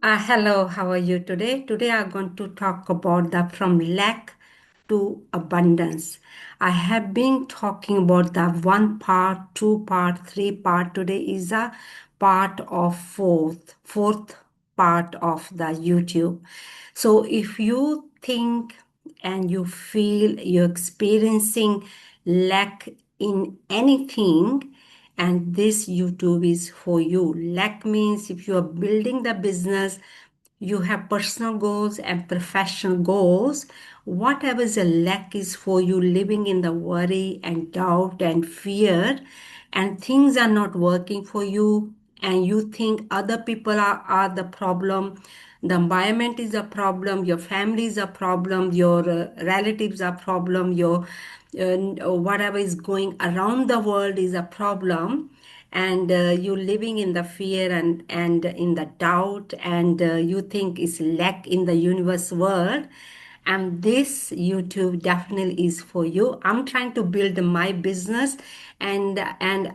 Hello, how are you today? Today I'm going to talk about the from lack to abundance. I have been talking about the one part, two part, three part. Today is a part of fourth part of the YouTube. So if you think and you feel you're experiencing lack in anything, and this YouTube is for you. Lack means if you are building the business, you have personal goals and professional goals. Whatever the lack is for you, living in the worry and doubt and fear, and things are not working for you, and you think other people are the problem, the environment is a problem, your family is a problem, your relatives are problem, your whatever is going around the world is a problem, and you're living in the fear and in the doubt, and you think it's lack in the universe world, and this YouTube definitely is for you. I'm trying to build my business, and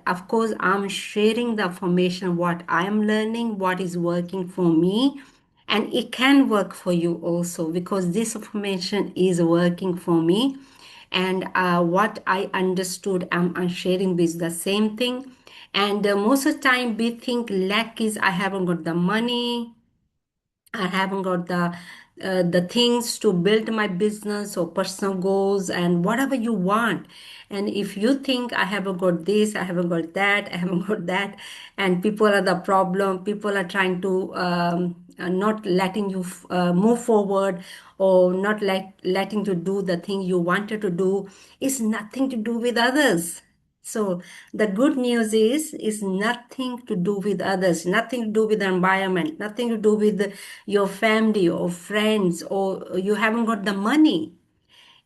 of course I'm sharing the information what I am learning, what is working for me, and it can work for you also because this information is working for me, and what I understood I'm sharing with the same thing. And most of the time we think lack is I haven't got the money, I haven't got the things to build my business or personal goals and whatever you want. And if you think I haven't got this, I haven't got that, I haven't got that, and people are the problem, people are trying to not letting you move forward, or not letting to do the thing you wanted to do, it's nothing to do with others. So the good news is nothing to do with others, nothing to do with the environment, nothing to do with your family or friends, or you haven't got the money.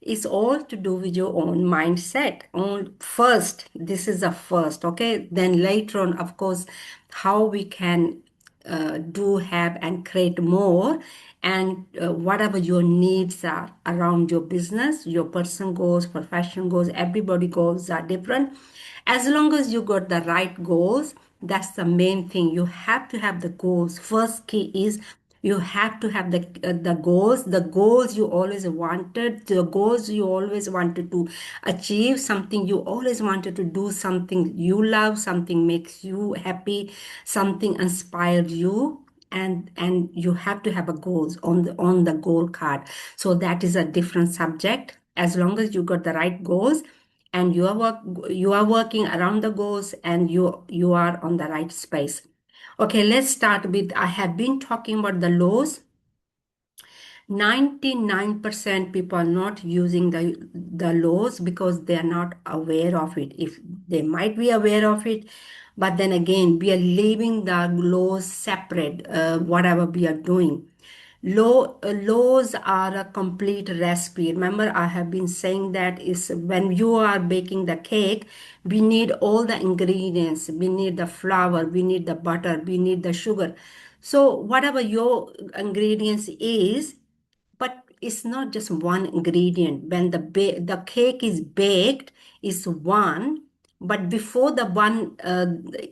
It's all to do with your own mindset. On first, this is a first, okay? Then later on, of course, how we can do have and create more, and whatever your needs are around your business, your personal goals, professional goals, everybody goals are different. As long as you got the right goals, that's the main thing. You have to have the goals. First key is you have to have the goals you always wanted, the goals you always wanted to achieve, something you always wanted to do, something you love, something makes you happy, something inspired you, and you have to have a goals on the goal card. So that is a different subject. As long as you got the right goals and you are working around the goals, and you are on the right space. Okay, let's start with I have been talking about the laws. 99% people are not using the laws because they are not aware of it. If they might be aware of it, but then again, we are leaving the laws separate, whatever we are doing. Laws are a complete recipe. Remember, I have been saying that is when you are baking the cake, we need all the ingredients. We need the flour, we need the butter, we need the sugar. So whatever your ingredients is, but it's not just one ingredient. When the cake is baked, is one, but before the one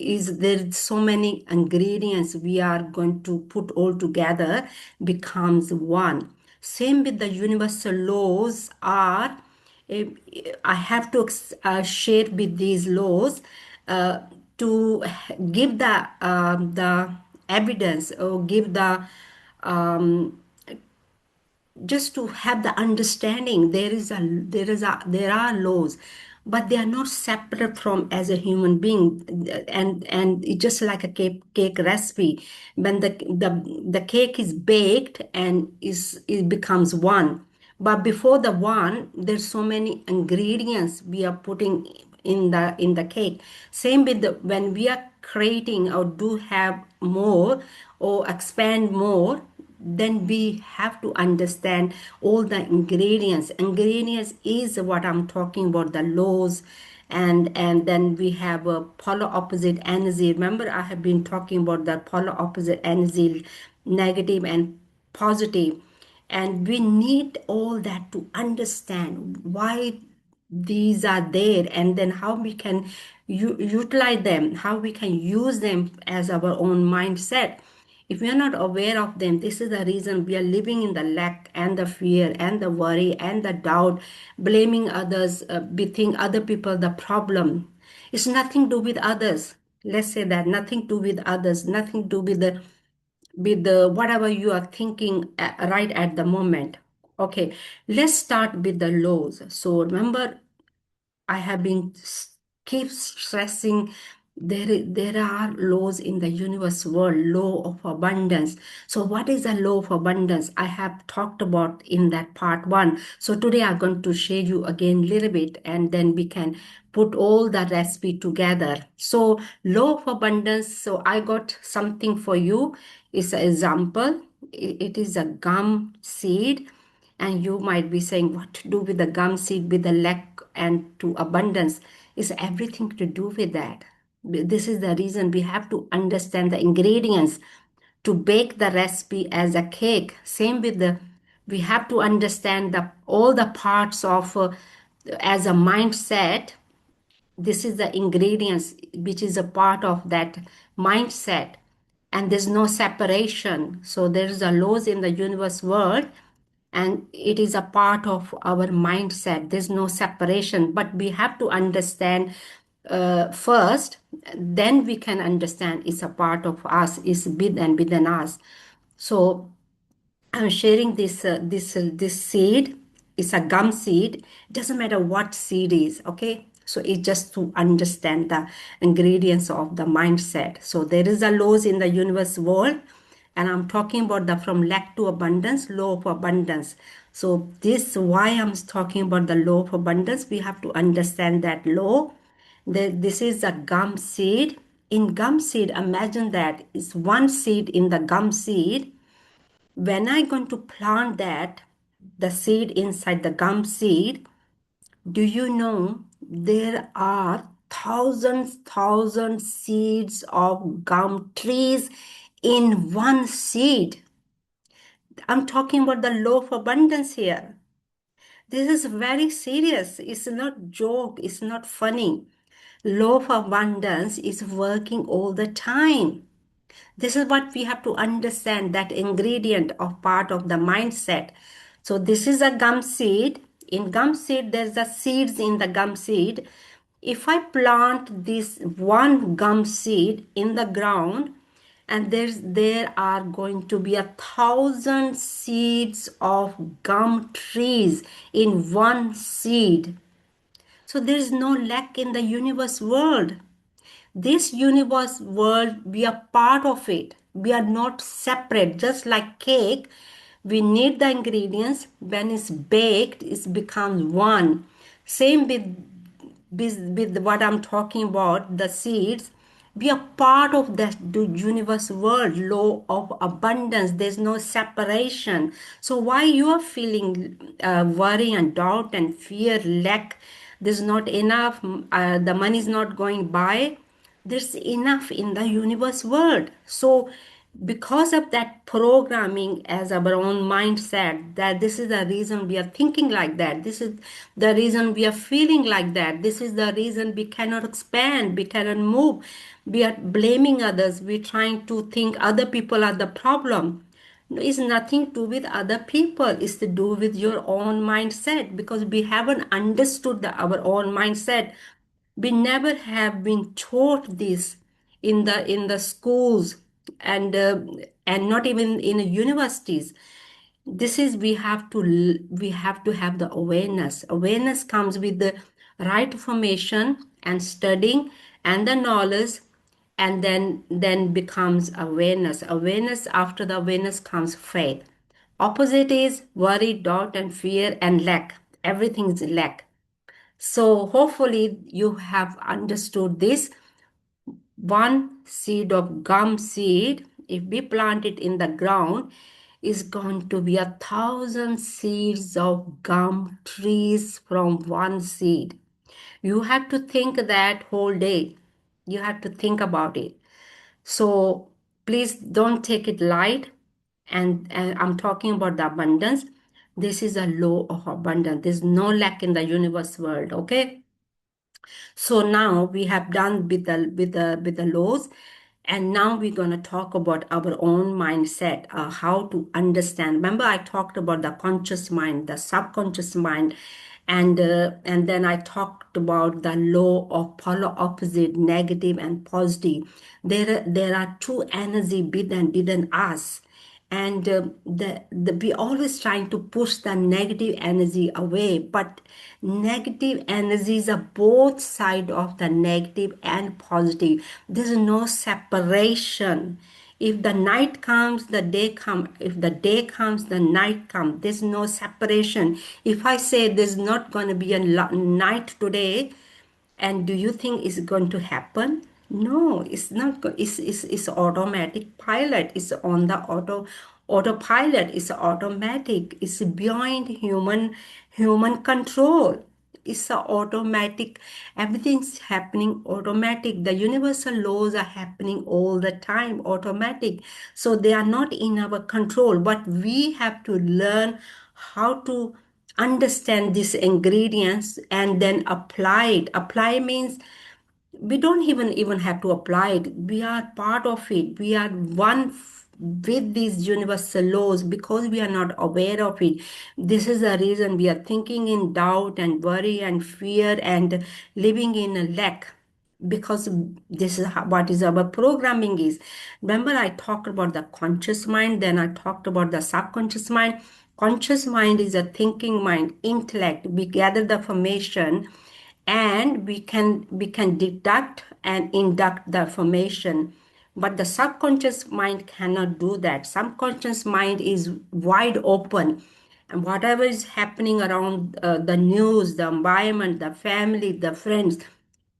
is there so many ingredients we are going to put all together becomes one. Same with the universal laws are. eh, I have to share with these laws uh, to give the evidence, or give the um, just to have the understanding. There are laws, but they are not separate from as a human being, and it's just like a cake recipe. When the cake is baked and is it becomes one, but before the one there's so many ingredients we are putting in the cake. Same with when we are creating or do have more or expand more, then we have to understand all the ingredients. Ingredients is what I'm talking about, the laws. And then we have a polar opposite energy. Remember, I have been talking about the polar opposite energy, negative and positive. And we need all that to understand why these are there, and then how we can utilize them, how we can use them as our own mindset. If we are not aware of them, this is the reason we are living in the lack and the fear and the worry and the doubt, blaming others, think other people the problem. It's nothing to do with others. Let's say that nothing to do with others, nothing to do with the whatever you are thinking right at the moment. Okay, let's start with the lows. So remember, I have been keep stressing there are laws in the universe world, law of abundance. So what is a law of abundance? I have talked about in that part one. So today I'm going to share you again a little bit, and then we can put all the recipe together. So law of abundance. So I got something for you. It's an example. It is a gum seed, and you might be saying, what to do with the gum seed, with the lack and to abundance? Is everything to do with that. This is the reason we have to understand the ingredients to bake the recipe as a cake. Same with the, we have to understand the all the parts of as a mindset. This is the ingredients which is a part of that mindset, and there's no separation. So there is a laws in the universe world, and it is a part of our mindset. There's no separation, but we have to understand first, then we can understand it's a part of us, is within us. So I'm sharing this seed. It's a gum seed. It doesn't matter what seed is, okay? So it's just to understand the ingredients of the mindset. So there is a laws in the universe world, and I'm talking about the from lack to abundance, law of abundance. So this why I'm talking about the law of abundance. We have to understand that law. This is a gum seed. In gum seed, imagine that it's one seed in the gum seed. When I going to plant that, the seed inside the gum seed, do you know there are thousands seeds of gum trees in one seed? I'm talking about the law of abundance here. This is very serious. It's not joke. It's not funny. Law of abundance is working all the time. This is what we have to understand, that ingredient of part of the mindset. So this is a gum seed. In gum seed, there's the seeds in the gum seed. If I plant this one gum seed in the ground, and there are going to be 1,000 seeds of gum trees in one seed. So there is no lack in the universe world. This universe world, we are part of it. We are not separate. Just like cake, we need the ingredients. When it's baked, it becomes one. Same with what I'm talking about, the seeds. We are part of that universe world, law of abundance. There's no separation. So why you are feeling worry and doubt and fear, lack, there's not enough, the money is not going by, there's enough in the universe world. So because of that programming as our own mindset, that this is the reason we are thinking like that, this is the reason we are feeling like that, this is the reason we cannot expand, we cannot move, we are blaming others, we're trying to think other people are the problem. No, it's nothing to do with other people. It's to do with your own mindset, because we haven't understood our own mindset. We never have been taught this in the schools, and not even in the universities. This is we have to have the awareness comes with the right information and studying and the knowledge, and then becomes awareness. After the awareness comes faith. Opposite is worry, doubt, and fear, and lack. Everything is lack. So hopefully you have understood this. One seed of gum seed, if we plant it in the ground, is going to be 1,000 seeds of gum trees from one seed. You have to think that whole day. You have to think about it. So please don't take it light. And I'm talking about the abundance. This is a law of abundance. There's no lack in the universe world. Okay. So now we have done with the laws, And now we're going to talk about our own mindset, how to understand. Remember, I talked about the conscious mind, the subconscious mind, and then I talked about the law of polar opposite, negative and positive. There are two energy within us, and we always trying to push the negative energy away, but negative energies are both side of the negative and positive. There's no separation. If the night comes, the day come. If the day comes, the night come. There's no separation. If I say there's not going to be a night today, and do you think it's going to happen? No, it's not. It's automatic pilot. It's on the autopilot. It's automatic. It's beyond human control. It's a automatic. Everything's happening automatic. The universal laws are happening all the time, automatic. So they are not in our control. But we have to learn how to understand these ingredients and then apply it. Apply means we don't even have to apply it. We are part of it. We are one with these universal laws because we are not aware of it. This is the reason we are thinking in doubt and worry and fear and living in a lack, because this is what is our programming is. Remember, I talked about the conscious mind, then I talked about the subconscious mind. Conscious mind is a thinking mind, intellect. We gather the information and we can deduct and induct the information, but the subconscious mind cannot do that. Subconscious mind is wide open, and whatever is happening around the news, the environment, the family, the friends,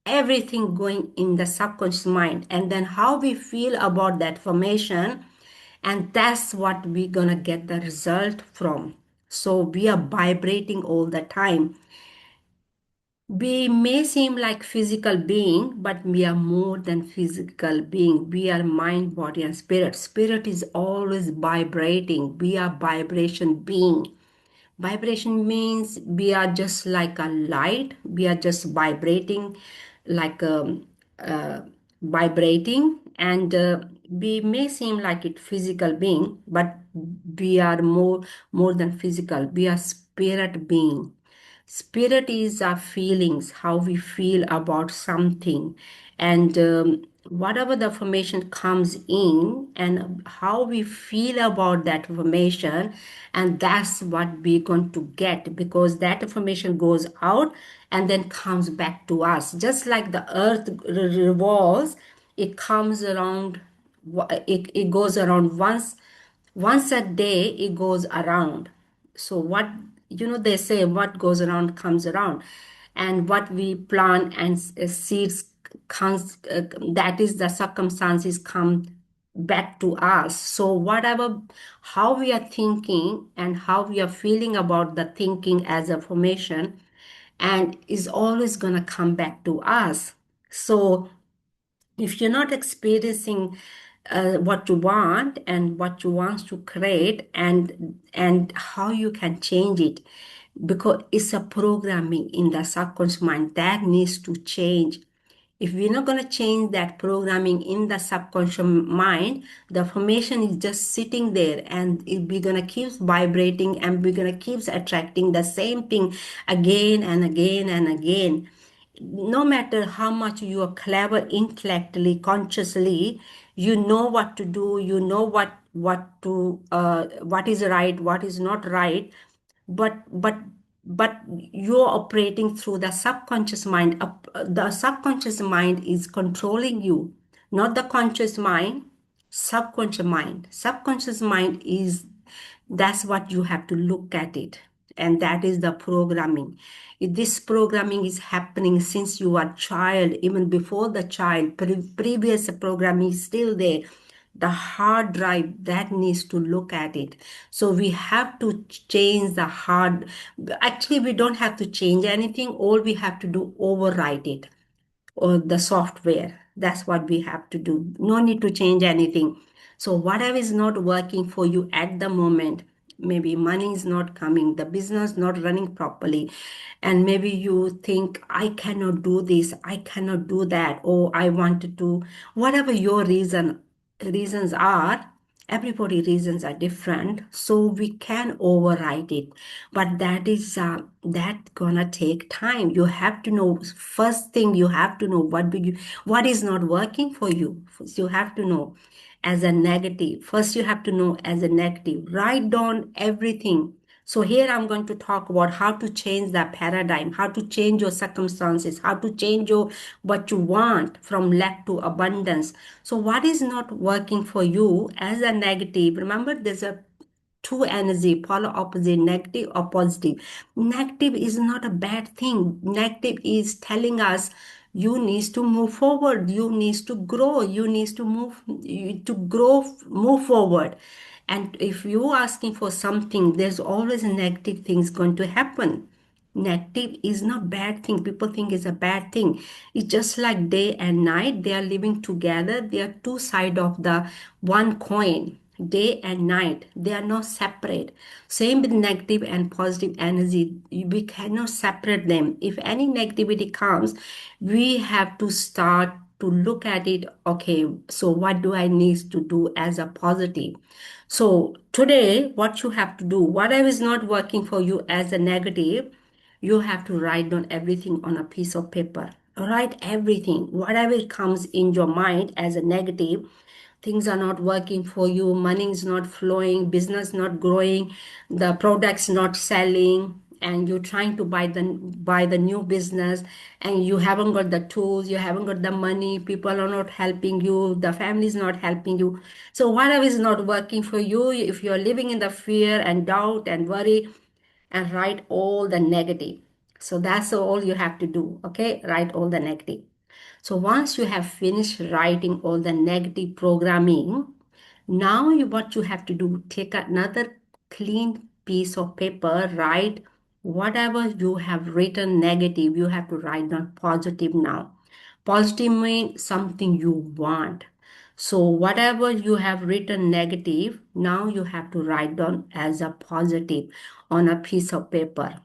everything going in the subconscious mind, and then how we feel about that information, and that's what we're gonna get the result from. So we are vibrating all the time. We may seem like physical being, but we are more than physical being. We are mind, body, and spirit. Spirit is always vibrating. We are vibration being. Vibration means we are just like a light. We are just vibrating, like uh, vibrating, and we may seem like it physical being, but we are more than physical. We are spirit being. Spirit is our feelings, how we feel about something, and whatever the information comes in, and how we feel about that information, and that's what we're going to get, because that information goes out and then comes back to us. Just like the earth revolves, it comes around, it goes around once a day, it goes around. So what, they say what goes around comes around, and what we plant and seeds comes, that is the circumstances come back to us. So whatever, how we are thinking and how we are feeling about the thinking as a formation, and is always going to come back to us. So if you're not experiencing what you want and what you want to create, and how you can change it, because it's a programming in the subconscious mind that needs to change. If we're not going to change that programming in the subconscious mind, the information is just sitting there, and we're going to keep vibrating, and we're going to keep attracting the same thing again and again and again. No matter how much you are clever intellectually, consciously, you know what to do, you know what is right, what is not right, but you're operating through the subconscious mind. The subconscious mind is controlling you, not the conscious mind. Subconscious mind is, that's what you have to look at it, and that is the programming. This programming is happening since you are child, even before the child. Previous programming is still there, the hard drive that needs to look at it. So we have to change the hard. Actually, we don't have to change anything. All we have to do, overwrite it, or the software. That's what we have to do. No need to change anything. So whatever is not working for you at the moment, maybe money is not coming, the business not running properly, and maybe you think, I cannot do this, I cannot do that, or I wanted to, whatever your reasons are. Everybody reasons are different, so we can override it, but that gonna take time. You have to know, first thing you have to know, what is not working for you. First you have to know as a negative. First you have to know as a negative. Write down everything. So here I'm going to talk about how to change that paradigm, how to change your circumstances, how to change your what you want from lack to abundance. So what is not working for you as a negative? Remember, there's a two energy, polar opposite, negative or positive. Negative is not a bad thing. Negative is telling us you need to move forward, you need to grow, you need to move forward. And if you asking for something, there's always negative things going to happen. Negative is not bad thing. People think it's a bad thing. It's just like day and night. They are living together. They are two sides of the one coin. Day and night. They are not separate. Same with negative and positive energy. We cannot separate them. If any negativity comes, we have to start to look at it. Okay, so what do I need to do as a positive? So today, what you have to do, whatever is not working for you as a negative, you have to write down everything on a piece of paper. Write everything, whatever comes in your mind as a negative. Things are not working for you, money is not flowing, business not growing, the products not selling, and you're trying to buy the new business, and you haven't got the tools, you haven't got the money, people are not helping you, the family is not helping you. So whatever is not working for you, if you're living in the fear and doubt and worry, and write all the negative. So that's all you have to do. Okay, write all the negative. So once you have finished writing all the negative programming, now what you have to do, take another clean piece of paper, write whatever you have written negative, you have to write down positive now. Positive means something you want. So whatever you have written negative, now you have to write down as a positive on a piece of paper.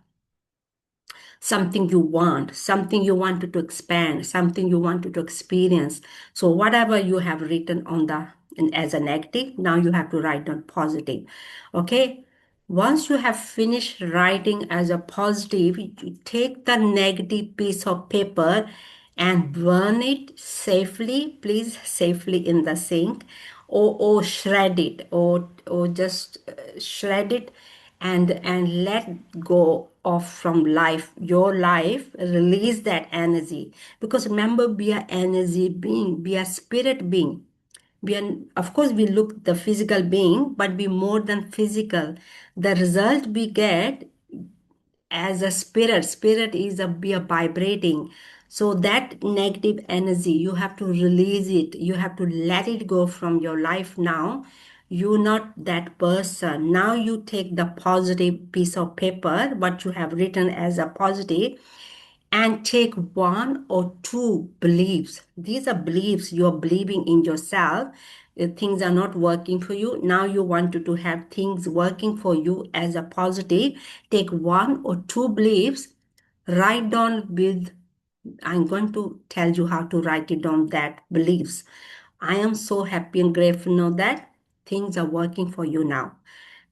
Something you want, something you wanted to expand, something you wanted to experience. So whatever you have written on the as a negative, now you have to write down positive. Okay. Once you have finished writing as a positive, you take the negative piece of paper and burn it safely, please, safely in the sink, or shred it, or just shred it, and let go of from life, your life, release that energy. Because remember, be a energy being, be a spirit being. We are, of course, we look the physical being, but be more than physical. The result we get as a spirit is a be a vibrating. So that negative energy, you have to release it, you have to let it go from your life now. You're not that person now. You take the positive piece of paper, what you have written as a positive, and take one or two beliefs. These are beliefs you're believing in yourself. If things are not working for you, now you want to have things working for you as a positive. Take one or two beliefs, write down with, I'm going to tell you how to write it down, that beliefs. I am so happy and grateful now that things are working for you now.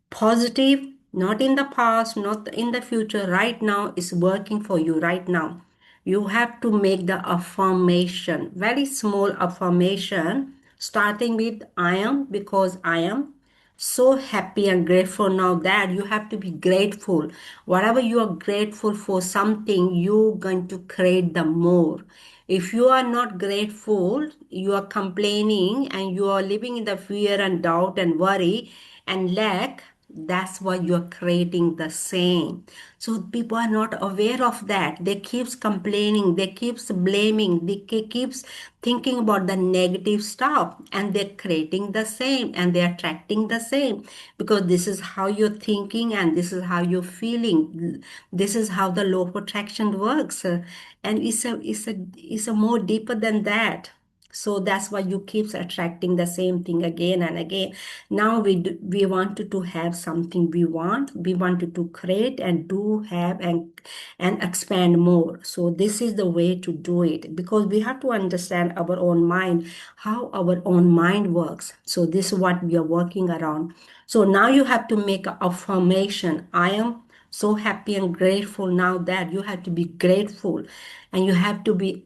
Positive, not in the past, not in the future, right now is working for you right now. You have to make the affirmation, very small affirmation, starting with I am, because I am so happy and grateful now. That you have to be grateful. Whatever you are grateful for something, you're going to create the more. If you are not grateful, you are complaining and you are living in the fear and doubt and worry and lack, that's why you're creating the same. So people are not aware of that. They keeps complaining, they keeps blaming, they keeps thinking about the negative stuff, and they're creating the same and they're attracting the same, because this is how you're thinking and this is how you're feeling. This is how the law of attraction works. And it's a more deeper than that. So that's why you keeps attracting the same thing again and again. Now we wanted to have something we wanted to create and do have and expand more. So this is the way to do it, because we have to understand our own mind, how our own mind works. So this is what we are working around. So now you have to make an affirmation. I am so happy and grateful. Now that you have to be grateful, and you have to be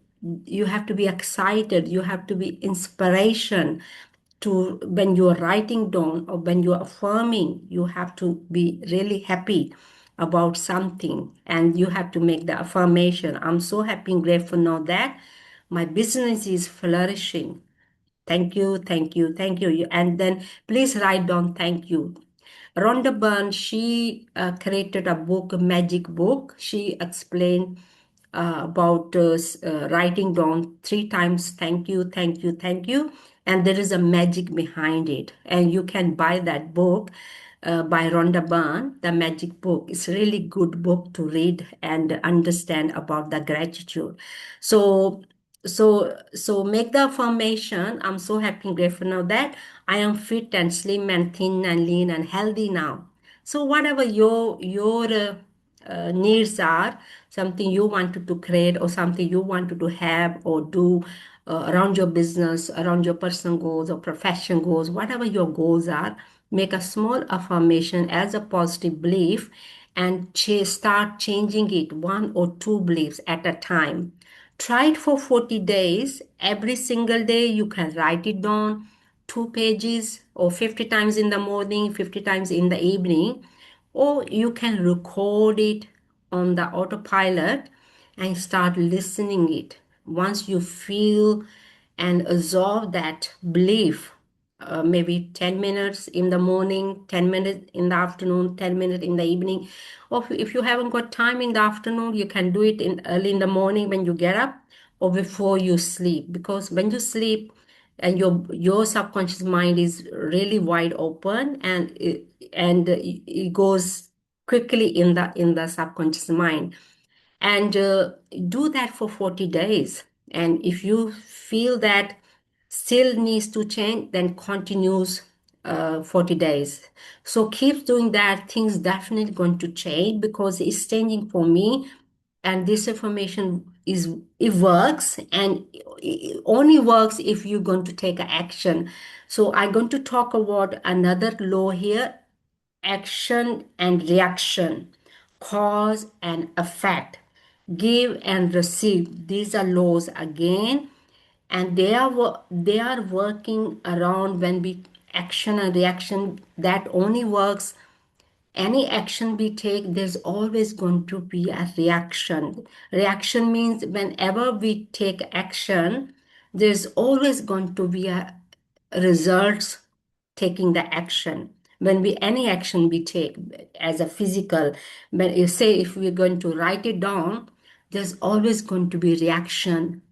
excited, you have to be inspiration to when you're writing down or when you're affirming. You have to be really happy about something, and you have to make the affirmation. I'm so happy and grateful now that my business is flourishing. Thank you, thank you, thank you. And then please write down thank you. Rhonda Byrne, she created a book, a magic book. She explained about writing down 3 times thank you, thank you, thank you. And there is a magic behind it. And you can buy that book by Rhonda Byrne, the magic book. It's a really good book to read and understand about the gratitude. So so make the affirmation. I'm so happy and grateful now that I am fit and slim and thin and lean and healthy now. So whatever your needs are, something you wanted to create or something you wanted to have or do around your business, around your personal goals or profession goals, whatever your goals are, make a small affirmation as a positive belief and start changing it 1 or 2 beliefs at a time. Try it for 40 days. Every single day, you can write it down 2 pages or 50 times in the morning, 50 times in the evening, or you can record it on the autopilot and start listening it. Once you feel and absorb that belief, maybe 10 minutes in the morning, 10 minutes in the afternoon, 10 minutes in the evening. Or if you haven't got time in the afternoon, you can do it in early in the morning when you get up or before you sleep. Because when you sleep and your subconscious mind is really wide open, and it goes quickly in the subconscious mind, and do that for 40 days. And if you feel that still needs to change, then continues 40 days. So keep doing that. Things definitely going to change because it's changing for me. And this information is it works, and it only works if you're going to take action. So I'm going to talk about another law here: action and reaction, cause and effect, give and receive. These are laws again, and they are working around when we action and reaction. That only works. Any action we take, there's always going to be a reaction. Reaction means whenever we take action, there's always going to be a results taking the action. When we any action we take as a physical, when you say if we're going to write it down, there's always going to be reaction.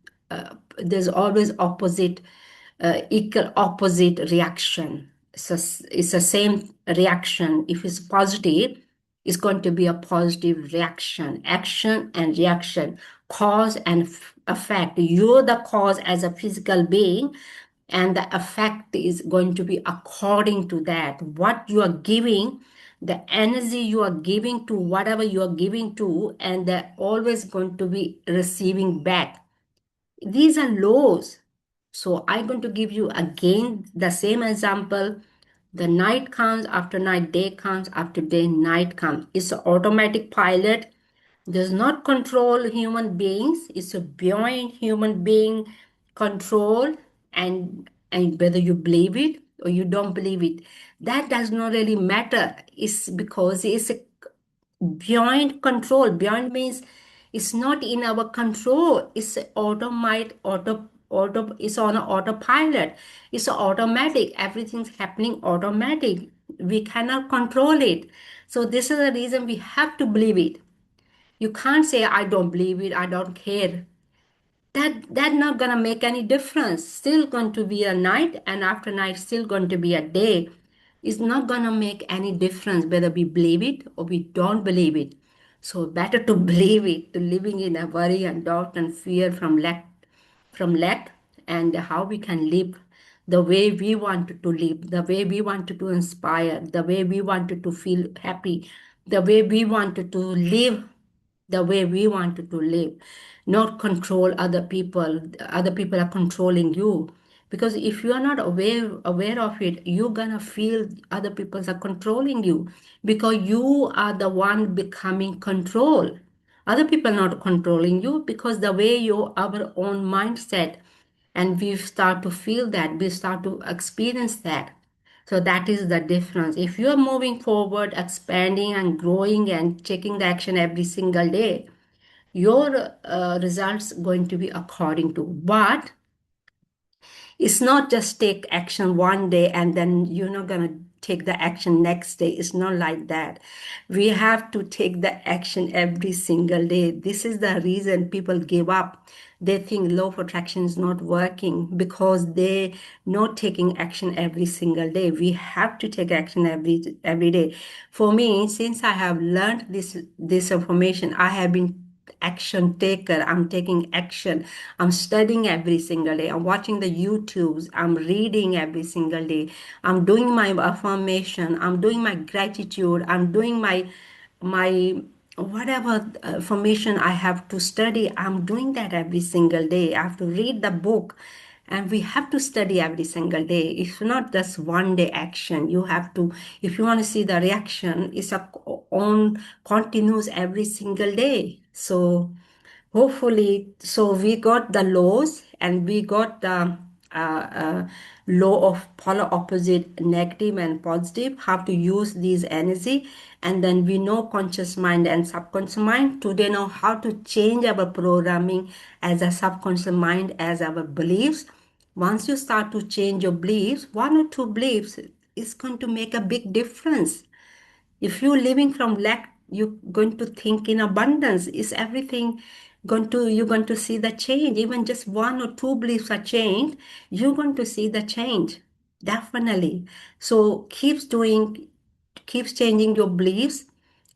There's always equal opposite reaction. It's the same reaction. If it's positive, it's going to be a positive reaction. Action and reaction, cause and effect. You're the cause as a physical being, and the effect is going to be according to that. What you are giving, the energy you are giving to whatever you are giving to, and they're always going to be receiving back. These are laws. So I'm going to give you again the same example. The night comes after night, day comes after day, night comes. It's an automatic pilot, does not control human beings. It's a beyond human being control, and whether you believe it or you don't believe it, that does not really matter. It's because it's a beyond control. Beyond means it's not in our control. It's auto. It's on an autopilot. It's automatic. Everything's happening automatic. We cannot control it. So this is the reason we have to believe it. You can't say I don't believe it. I don't care. That not gonna make any difference. Still going to be a night, and after night still going to be a day. It's not gonna make any difference whether we believe it or we don't believe it. So better to believe it, to living in a worry and doubt and fear from lack and how we can live the way we wanted to live, the way we wanted to inspire, the way we wanted to feel happy, the way we wanted to live, the way we wanted to live, not control other people. Other people are controlling you. Because if you are not aware of it, you're gonna feel other people are controlling you because you are the one becoming control. Other people are not controlling you because the way your our own mindset, and we start to feel that, we start to experience that. So that is the difference. If you are moving forward, expanding and growing and taking the action every single day, your results going to be according to. But it's not just take action one day and then you're not going to take the action next day. It's not like that. We have to take the action every single day. This is the reason people give up. They think law of attraction is not working because they not taking action every single day. We have to take action every day. For me, since I have learned this information, I have been action taker. I'm taking action. I'm studying every single day. I'm watching the YouTubes. I'm reading every single day. I'm doing my affirmation. I'm doing my gratitude. I'm doing my whatever information I have to study. I'm doing that every single day. I have to read the book. And we have to study every single day. It's not just one day action. You have to, if you want to see the reaction, it's a on continuous every single day. So hopefully, so we got the laws and we got the law of polar opposite, negative and positive, how to use these energy. And then we know conscious mind and subconscious mind. Today know how to change our programming as a subconscious mind, as our beliefs. Once you start to change your beliefs, one or two beliefs is going to make a big difference. If you're living from lack, you're going to think in abundance. Is everything going to, you're going to see the change? Even just one or two beliefs are changed, you're going to see the change. Definitely. So keeps changing your beliefs,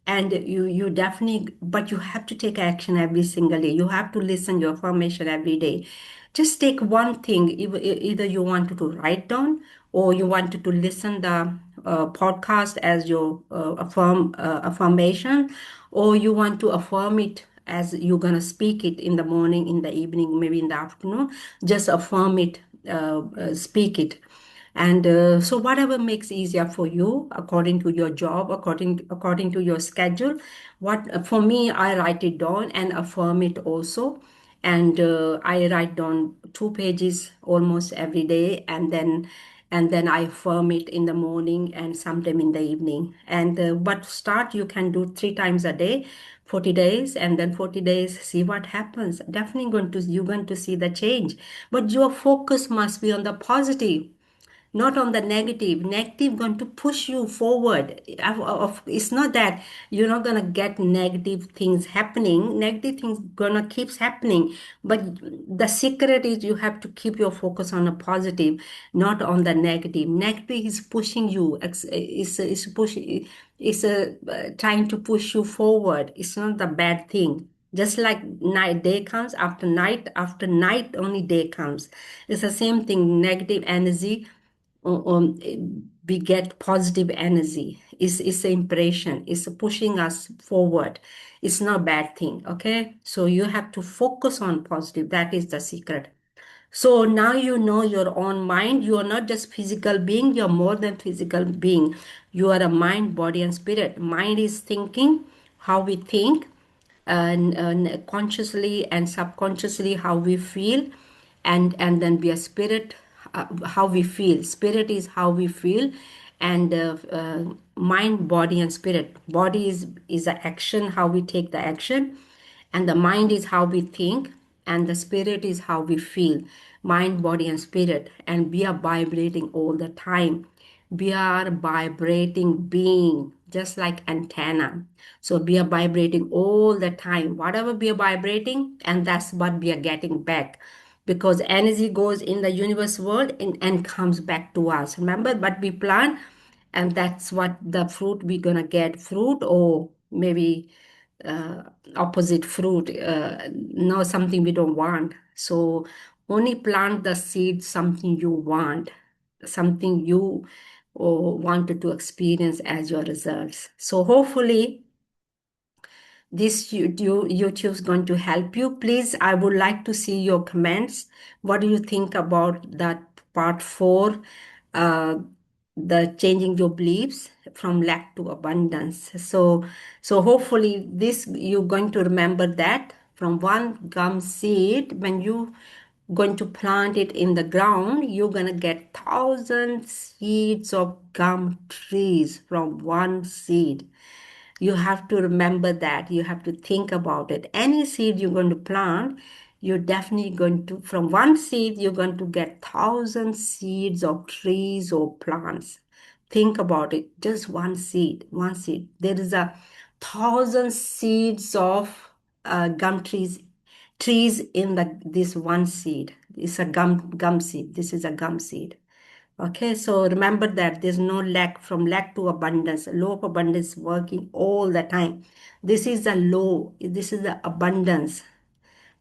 and you definitely, but you have to take action every single day. You have to listen your affirmation every day. Just take one thing. Either you wanted to write down or you wanted to listen the podcast as your affirmation, or you want to affirm it as you're gonna speak it in the morning, in the evening, maybe in the afternoon. Just affirm it, speak it. And so whatever makes easier for you, according to your job, according to your schedule. What for me, I write it down and affirm it also. And I write down 2 pages almost every day, and then I affirm it in the morning and sometime in the evening. And but start, you can do 3 times a day, 40 days, and then 40 days, see what happens. Definitely you're going to see the change. But your focus must be on the positive, not on the negative. Negative going to push you forward. It's not that you're not gonna get negative things happening. Negative things gonna keeps happening, but the secret is you have to keep your focus on a positive, not on the negative. Negative is pushing you. It's pushing. It's trying to push you forward. It's not the bad thing. Just like night, day comes after night, only day comes. It's the same thing. Negative energy, we get positive energy. It's an impression. It's pushing us forward. It's not a bad thing. Okay. So you have to focus on positive. That is the secret. So now you know your own mind. You are not just physical being. You're more than physical being. You are a mind, body, and spirit. Mind is thinking, how we think, and consciously and subconsciously how we feel, and then we are spirit, how we feel. Spirit is how we feel, and mind, body, and spirit. Body is the action, how we take the action, and the mind is how we think, and the spirit is how we feel. Mind, body, and spirit, and we are vibrating all the time. We are vibrating being, just like antenna. So we are vibrating all the time. Whatever we are vibrating, and that's what we are getting back. Because energy goes in the universe world and comes back to us. Remember what we plant, and that's what the fruit we're gonna get. Fruit, or maybe uh, opposite fruit. No, something we don't want. So Only plant the seed something you want, something you wanted to experience as your results. So hopefully this YouTube is going to help you. Please, I would like to see your comments. What do you think about that part four, uh, the changing your beliefs from lack to abundance? So hopefully this you're going to remember that from one gum seed, when you going to plant it in the ground, you're gonna get thousand seeds of gum trees from one seed. You have to remember that. You have to think about it. Any seed you're going to plant, you're definitely going to, from one seed, you're going to get thousand seeds of trees or plants. Think about it. Just one seed, one seed. There is a thousand seeds of gum trees in this one seed. It's a gum seed. This is a gum seed. Okay, so remember that there's no lack, from lack to abundance. Law of abundance working all the time. This is the law. This is the abundance.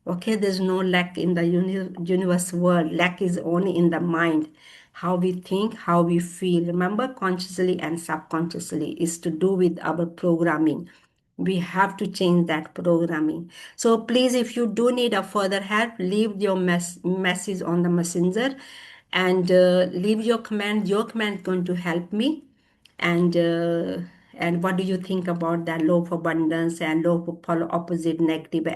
Okay, there's no lack in the universe world. Lack is only in the mind. How we think, how we feel. Remember, consciously and subconsciously is to do with our programming. We have to change that programming. So please, if you do need a further help, leave your message on the messenger and leave your comment. Your comment is going to help me. And and what do you think about that law of abundance and law of polar opposite, negative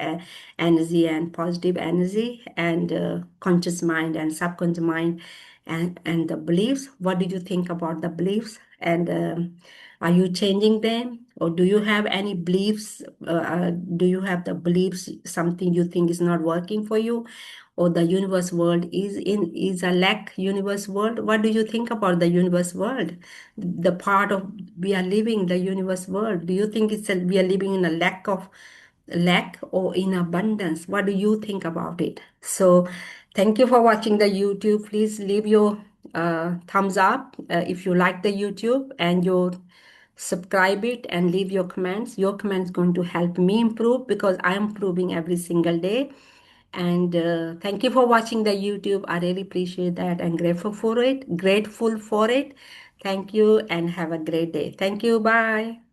energy and positive energy, and conscious mind and subconscious mind, and the beliefs? What do you think about the beliefs? And are you changing them, or do you have any beliefs? Do you have the beliefs something you think is not working for you, or the universe world is a lack universe world? What do you think about the universe world, the part of we are living the universe world? Do you think we are living in a lack or in abundance? What do you think about it? So thank you for watching the YouTube. Please leave your thumbs up if you like the YouTube, and your subscribe it and leave your comments. Your comments going to help me improve, because I am improving every single day. And thank you for watching the YouTube. I really appreciate that and grateful for it. Thank you and have a great day. Thank you. Bye.